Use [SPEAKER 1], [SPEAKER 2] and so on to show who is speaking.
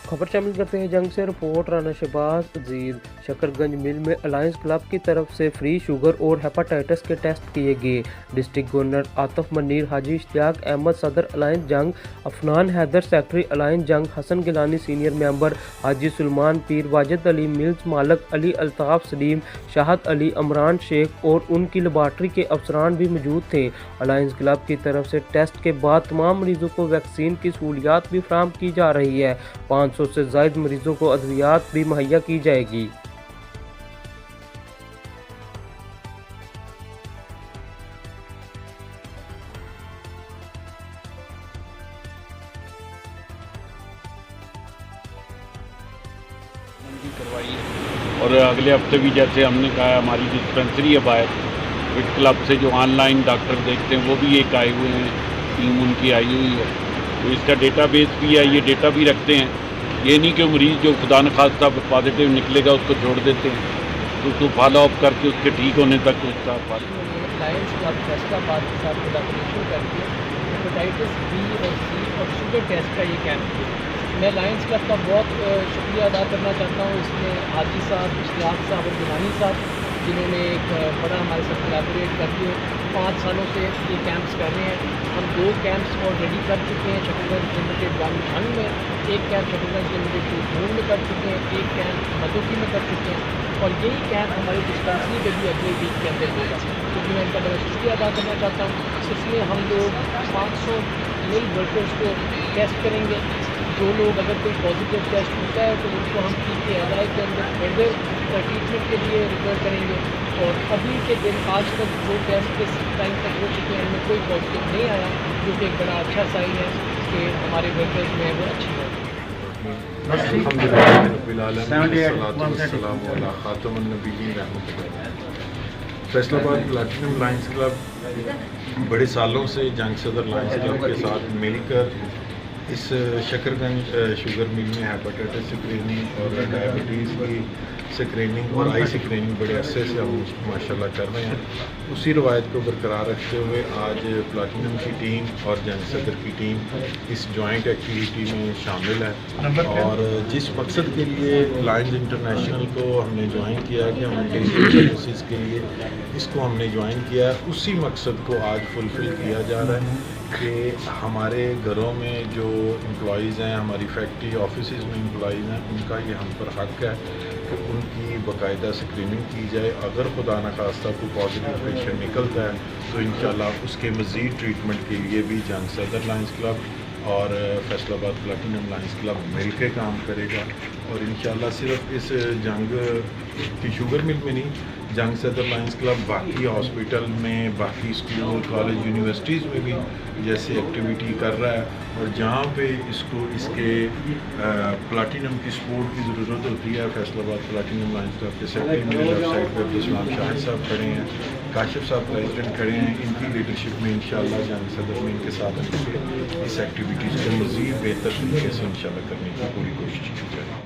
[SPEAKER 1] खबर शामिल करते हैं जंग से। रिपोर्ट राना शहबाज अजीज। शकरगंज मिल में अलायंस क्लब की तरफ से फ्री शुगर और हेपाटाइटिस के टेस्ट किए गए। डिस्ट्रिक्ट गवर्नर आतिफ मनीर, हाजी इश्तियाक अहमद सदर अलायंस जंग, अफनान हैदर सेक्रेटरी अलायंस जंग, हसन गिलानी सीनियर मेंबर, हाजी सुलेमान पीर, वाजिद अली मिल्स मालक, अली अल्ताफ सलीम, शाहद अली, अमरान शेख और उनकी लेबार्ट्री के अफसरान भी मौजूद थे। अलायंस क्लब की तरफ से टेस्ट के बाद तमाम मरीजों को वैक्सीन की सहूलियात भी फराहम की जा रही है। 500 से ज़ायद मरीजों को अद्वियात भी मुहैया की जाएगी।
[SPEAKER 2] करवाई है और अगले हफ्ते भी जैसे हमने कहा हमारी डिस्पेंसरी है बाहर फिट क्लब से जो ऑनलाइन डॉक्टर देखते हैं वो भी एक आए हुए हैं, टीम उनकी आई हुई है, तो इसका डेटाबेस भी है, ये डेटा भी रखते हैं। ये नहीं कि मरीज़ जो खुदा न खास्ता पॉजिटिव निकलेगा उसको छोड़ देते हैं, तो उसको फॉलो अप करके उसके ठीक होने तक उसका
[SPEAKER 3] लायंस क्लब फैसलाबाद के साथ कोलैबोरेशन करके हेपेटाइटिस बी और सी और शुगर टेस्ट का ये कैंप किया। मैं लायंस क्लब का बहुत शुक्रिया अदा करना चाहता हूँ। इसमें हाजी साहब, इश्तियाक साहब और गिलानी साहब, जिन्होंने एक बड़ा हमारे साथ कोलैबोरेट करके 5 सालों से ये कैंप्स कर रहे हैं। हम 2 कैंप्स ऑलरेडी कर चुके हैं, शकरगंज लिमिटेड 1 में, एक कैंप शकरगंज लिमिटेड 2 में कर चुके हैं, एक कैंप मधुकी में कर चुके हैं और यही कैंप हमारी डिस्पेंसरी पे भी अगले वीक के अंदर होगा, क्योंकि मैं इनका बड़ा शुक्रिया अदा करना चाहता हूँ। इसमें हम लोग 500 मिल वर्कर्स को टेस्ट करेंगे। जो लोग अगर कोई पॉजिटिव टेस्ट होता है तो उनको हम PKLI के अंदर फर्दर ट्रीटमेंट के लिए रिफर करेंगे। और अभी के दिन आज तक जो टेस्ट के टाइम तक हो चुके हैं उनमें कोई पॉजिटिव नहीं आया, जो कि एक बड़ा अच्छा साइन है कि हमारे वर्कर्स में वो अच्छी है।
[SPEAKER 4] फैसलाबाद प्लैटिनम लायंस क्लब बड़े सालों से जंग सदर लायंस क्लब के साथ मिलकर इस शकरगंज शुगर मिल में हेपाटाइटिस स्क्रीनिंग और डायबिटीज़ की स्क्रीनिंग और आई स्क्रीनिंग बड़े अरसे से हम माशाल्लाह कर रहे हैं। उसी रवायत को बरकरार रखते हुए आज प्लैटिनम की टीम और जंग सदर की टीम इस जॉइंट एक्टिविटी में शामिल है और जिस मकसद के लिए लायंस इंटरनेशनल को हमने ज्वाइन किया कि हम सर्विसेज के लिए इसको हमने ज्वाइन किया, उसी मकसद को आज फुलफ़िल किया जा रहा है कि हमारे घरों में जो एम्प्लॉइज़ हैं, हमारी फैक्ट्री ऑफिसेज़ में एम्प्लॉइज़ हैं, उनका ये हम पर हक़ है कि उनकी बाकायदा स्क्रीनिंग की जाए। अगर खुदा न खास्ता कोई पॉजिटिव पेशेंट निकलता है तो इंशाल्लाह उसके मज़ीद ट्रीटमेंट के लिए भी जंग सदर लायंस क्लब और फैसलाबाद प्लैटिनम लायंस क्लब मिल के काम करेगा। और इंशाल्लाह सिर्फ इस जंग की शुगर मिल में नहीं, जंग सदर लायंस क्लब बाकी हॉस्पिटल में, बाकी स्कूल, कॉलेज, यूनिवर्सिटीज़ में भी जैसे एक्टिविटी कर रहा है और जहाँ पे इसको इसके प्लैटिनम की सपोर्ट की ज़रूरत होती है, फैसलाबाद प्लैटिनम लायंस क्लब के सेक्रेटरी मेरे लेफ्ट साइड पर अब्दुल शाहिद साहब खड़े हैं, काशिफ साहब प्रेसिडेंट खड़े हैं, इनकी लीडरशिप में इंशाल्लाह जंग सदर में इनके साथ मिलकर इस एक्टिविटीज़ को मज़ीद बेहतर तरीके से इंशाल्लाह करने की पूरी कोशिश की जाए।